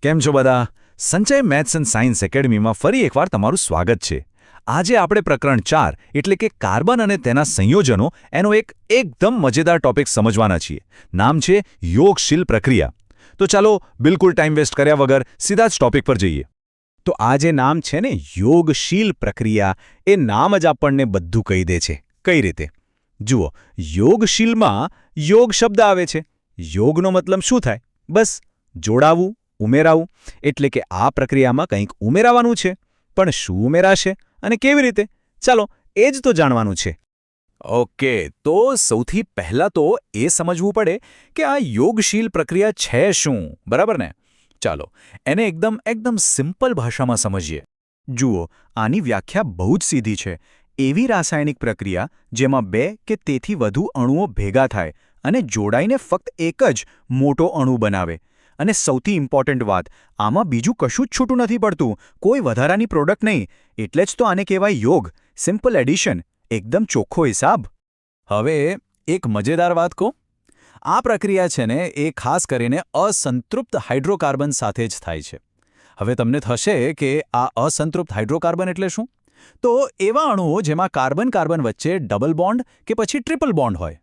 કેમ છો બધા? સંચય મેથ્સ એન્ડ સાયન્સ એકેડમીમાં ફરી એકવાર તમારું સ્વાગત છે. આજે આપણે પ્રકરણ 4 એટલે કે કાર્બન અને તેના સંયોજનો એનો એક એકદમ મજેદાર ટોપિક સમજવાના છીએ. નામ છે યોગશીલ પ્રક્રિયા. તો ચાલો બિલકુલ ટાઈમ વેસ્ટ કર્યા વગર સીધા જ ટોપિક પર જઈએ. તો આ જે નામ છે ને યોગશીલ પ્રક્રિયા, એ નામ જ આપણને બધું કહી દે છે. કઈ રીતે? જુઓ, યોગશીલમાં યોગ શબ્દ આવે છે. યોગનો મતલબ શું થાય? બસ જોડાવું, ઉમેરાવું. એટલે કે આ પ્રક્રિયામાં કંઈક ઉમેરાવાનું છે. પણ શું ઉમેરાશે અને કેવી રીતે? ચાલો એ જ તો જાણવાનું છે. ઓકે, તો સૌથી પહેલાં તો એ સમજવું પડે કે આ યોગશીલ પ્રક્રિયા છે શું, બરાબર ને? ચાલો એને એકદમ સિમ્પલ ભાષામાં સમજીએ. જુઓ, આની વ્યાખ્યા બહુ જ સીધી છે. એવી રાસાયણિક પ્રક્રિયા જેમાં બે કે તેથી વધુ અણુઓ ભેગા થાય અને જોડાઈને ફક્ત એક જ મોટો અણુ બનાવે. અને સૌથી ઇમ્પોર્ટન્ટ વાત, આમાં બીજું કશું જ છૂટું નથી પડતું, કોઈ વધારાની પ્રોડક્ટ નહીં. એટલે જ તો આને કહેવાય યોગ, સિમ્પલ એડિશન, એકદમ ચોખ્ખો હિસાબ. હવે એક મજેદાર વાત કહું. આ પ્રક્રિયા છે ને એ ખાસ કરીને અસંતૃપ્ત હાઇડ્રોકાર્બન સાથે જ થાય છે. હવે તમને થશે કે આ અસંતૃપ્ત હાઇડ્રોકાર્બન એટલે શું? તો એવા અણુઓ જેમાં કાર્બન વચ્ચે ડબલ બોન્ડ કે પછી ટ્રિપલ બોન્ડ હોય.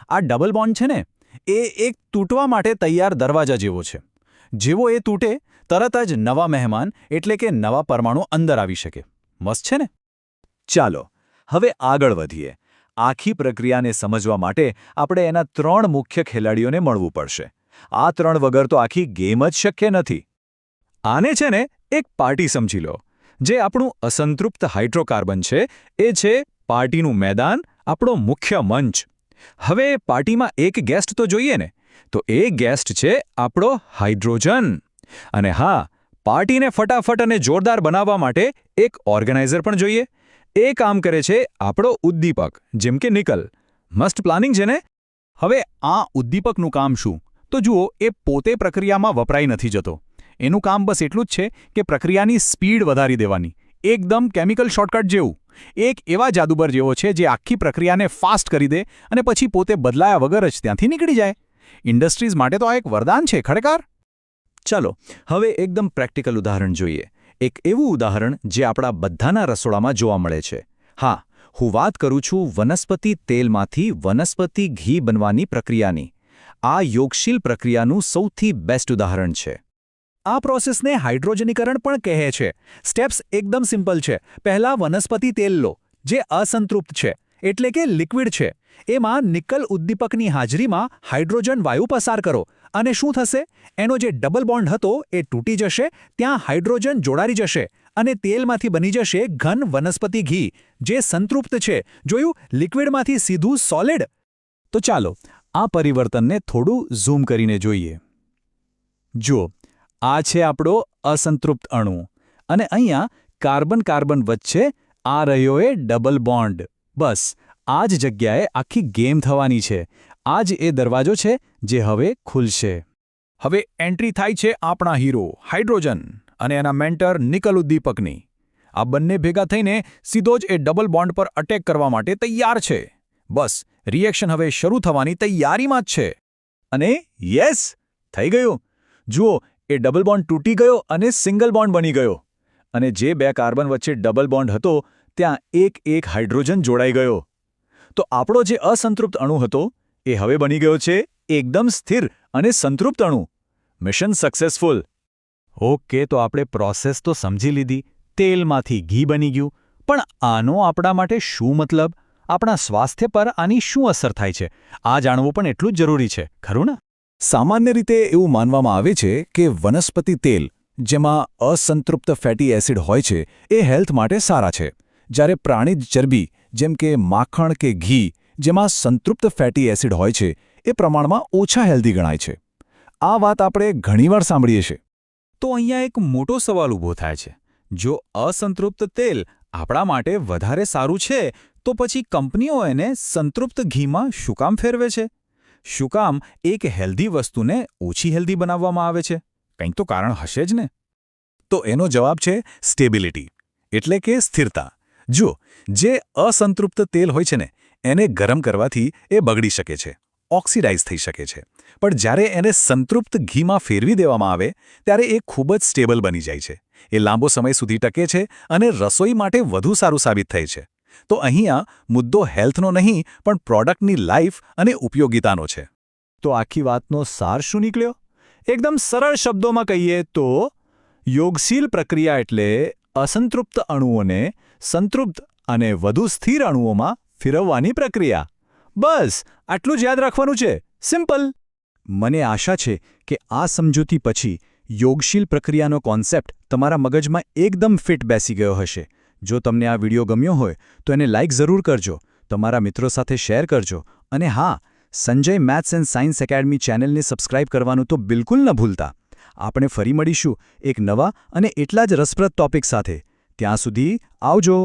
આ ડબલ બોન્ડ છે ને એ એક તૂટવા માટે તૈયાર દરવાજા જેવો છે. જેવો એ તૂટે તરત જ નવા મહેમાન એટલે કે નવા પરમાણુ અંદર આવી શકે. મસ્ત છે ને? ચાલો હવે આગળ વધીએ. આખી પ્રક્રિયાને સમજવા માટે આપણે એના 3 મુખ્ય ખેલાડીઓને મળવું પડશે. આ 3 વગર તો આખી ગેમ જ શક્ય નથી. આને છે ને એક પાર્ટી સમજી લો. જે આપણું અસંતૃપ્ત હાઇડ્રોકાર્બન છે એ છે પાર્ટીનું મેદાન, આપણો મુખ્ય મંચ. હવે પાર્ટીમાં એક ગેસ્ટ તો જોઈએ ને, તો એ ગેસ્ટ છે આપણો હાઇડ્રોજન. અને હા, પાર્ટીને ફટાફટ અને જોરદાર બનાવવા માટે એક ઓર્ગેનાઇઝર પણ જોઈએ. એ કામ કરે છે આપણો ઉદ્દીપક, જેમ કે નિકલ. મસ્ત પ્લાનિંગ છે ને? હવે આ ઉદ્દીપકનું કામ શું? તો જુઓ, એ પોતે પ્રક્રિયામાં વપરાઈ નથી જતો. એનું કામ બસ એટલું જ છે કે પ્રક્રિયાની સ્પીડ વધારી દેવાની. એકદમ કેમિકલ શોર્ટકટ જેવું. એક એવા જાદુગર જેવો છે જે આખી પ્રક્રિયાને ફાસ્ટ કરી દે અને પછી પોતે બદલાયા વગર જ ત્યાંથી નીકળી જાય. ઇન્ડસ્ટ્રીઝ માટે તો આ એક વરદાન છે ખરેખર. ચાલો હવે એકદમ પ્રેક્ટિકલ ઉદાહરણ જોઈએ. એક એવું ઉદાહરણ જે આપણા બધાના રસોડામાં જોવા મળે છે. હા, હું વાત કરું છું વનસ્પતિ તેલમાંથી વનસ્પતિ ઘી બનવાની પ્રક્રિયાની. આ યોગશીલ પ્રક્રિયાનું સૌથી બેસ્ટ ઉદાહરણ છે. આ પ્રોસેસને હાઇડ્રોજનીકરણ પણ કહે છે. સ્ટેપ્સ એકદમ સિમ્પલ છે. પહેલાં વનસ્પતિ તેલ લો, જે અસંતૃપ્ત છે, એટલે કે લિક્વિડ છે. એમાં નિકલ ઉદ્દીપકની હાજરીમાં હાઇડ્રોજન વાયુ પસાર કરો. અને શું થશે? એનો જે ડબલ બોન્ડ હતો એ તૂટી જશે, ત્યાં હાઇડ્રોજન જોડાઈ જશે અને તેલમાંથી બની જશે ઘન વનસ્પતિ ઘી, જે સંતૃપ્ત છે. જોયું? લિક્વિડમાંથી સીધું સોલિડ. તો ચાલો આ પરિવર્તનને થોડું ઝૂમ કરીને જોઈએ. જુઓ, આ છે આપણો અસંતૃપ્ત અણુ અને અહીંયા કાર્બન વચ્ચે આ રહ્યો એ ડબલ બોન્ડ. બસ આ જ જગ્યાએ આખી ગેમ થવાની છે. આ જ એ દરવાજો છે જે હવે ખુલશે. હવે એન્ટ્રી થાય છે આપણા હીરો હાઇડ્રોજન અને એના મેન્ટર નિકલ ઉદ્દીપકની. આ બંને ભેગા થઈને સીધો જ એ ડબલ બોન્ડ પર અટેક કરવા માટે તૈયાર છે. બસ રિએક્શન હવે શરૂ થવાની તૈયારીમાં જ છે. અને યસ, થઈ ગયું. જુઓ, એ ડબલ બોન્ડ તૂટી ગયો અને સિંગલ બોન્ડ બની ગયો. અને જે 2 કાર્બન વચ્ચે ડબલ બોન્ડ હતો ત્યાં એક હાઇડ્રોજન જોડાઈ ગયો. તો આપણો જે અસંતૃપ્ત અણુ હતો એ હવે બની ગયો છે એકદમ સ્થિર અને સંતૃપ્ત અણુ. Mission successful. ઓકે, તો આપણે પ્રોસેસ તો સમજી લીધી. તેલમાંથી ઘી બની ગયું. પણ આનો આપણા માટે શું મતલબ? આપણા સ્વાસ્થ્ય પર આની શું અસર થાય છે? આ જાણવું પણ એટલું જ જરૂરી છે, ખરું ને? સામાન્ય રીતે એવું માનવામાં આવે છે કે વનસ્પતિ તેલ, જેમાં અસંતૃપ્ત ફેટી એસિડ હોય છે, એ હેલ્થ માટે સારા છે. જ્યારે પ્રાણીજ ચરબી, જેમ કે માખણ કે ઘી, જેમાં સંતૃપ્ત ફેટી એસિડ હોય છે, એ પ્રમાણમાં ઓછા હેલ્ધી ગણાય છે. આ વાત આપણે ઘણીવાર સાંભળીએ છીએ. તો અહીંયા એક મોટો સવાલ ઊભો થાય છે. જો અસંતૃપ્ત તેલ આપણા માટે વધારે સારું છે, તો પછી કંપનીઓ એને સંતૃપ્ત ઘીમાં શું કામ ફેરવે છે? શું કામ એક હેલ્ધી વસ્તુને ઓછી હેલ્ધી બનાવવામાં આવે છે? કંઈક તો કારણ હશે જ ને? તો એનો જવાબ છે સ્ટેબિલિટી, એટલે કે સ્થિરતા. જુઓ, જે અસંતૃપ્ત તેલ હોય છે ને, એને ગરમ કરવાથી એ બગડી શકે છે. ઓક્સિડાઇઝ થઈ શકે છે પણ જ્યારે એને સંતૃપ્ત ઘીમાં ફેરવી દેવામાં આવે ત્યારે એ ખૂબ જ સ્ટેબલ બની જાય છે. એ લાંબો સમય સુધી ટકે છે અને રસોઈ માટે વધુ સારું સાબિત થાય છે. તો અહીંયા મુદ્દો હેલ્થનો નહીં પણ પ્રોડક્ટની લાઈફ અને ઉપયોગિતાનો છે. તો આખી વાતનો સાર શું નીકળ્યો? એકદમ સરળ શબ્દોમાં કહીએ તો યોગશીલ પ્રક્રિયા એટલે અસંતૃપ્ત અણુઓને સંતૃપ્ત અને વધુ સ્થિર અણુઓમાં ફેરવવાની પ્રક્રિયા. બસ આટલું જ યાદ રાખવાનું છે. સિમ્પલ. મને આશા છે કે આ સમજૂતી પછી યોગશીલ પ્રક્રિયાનો કોન્સેપ્ટ તમારા મગજમાં એકદમ ફિટ બેસી ગયો હશે. જો તમને આ વિડીયો ગમ્યો હોય તો એને લાઇક જરૂર કરજો, તમારા મિત્રો સાથે શેર કરજો અને હા, Sanjay maths and science academy ચેનલને સબસ્ક્રાઇબ કરવાનું તો બિલકુલ ન ભૂલતા. આપણે ફરી મળીશું એક નવા અને એટલા જ રસપ્રદ ટોપિક સાથે. ત્યાં સુધી આવજો.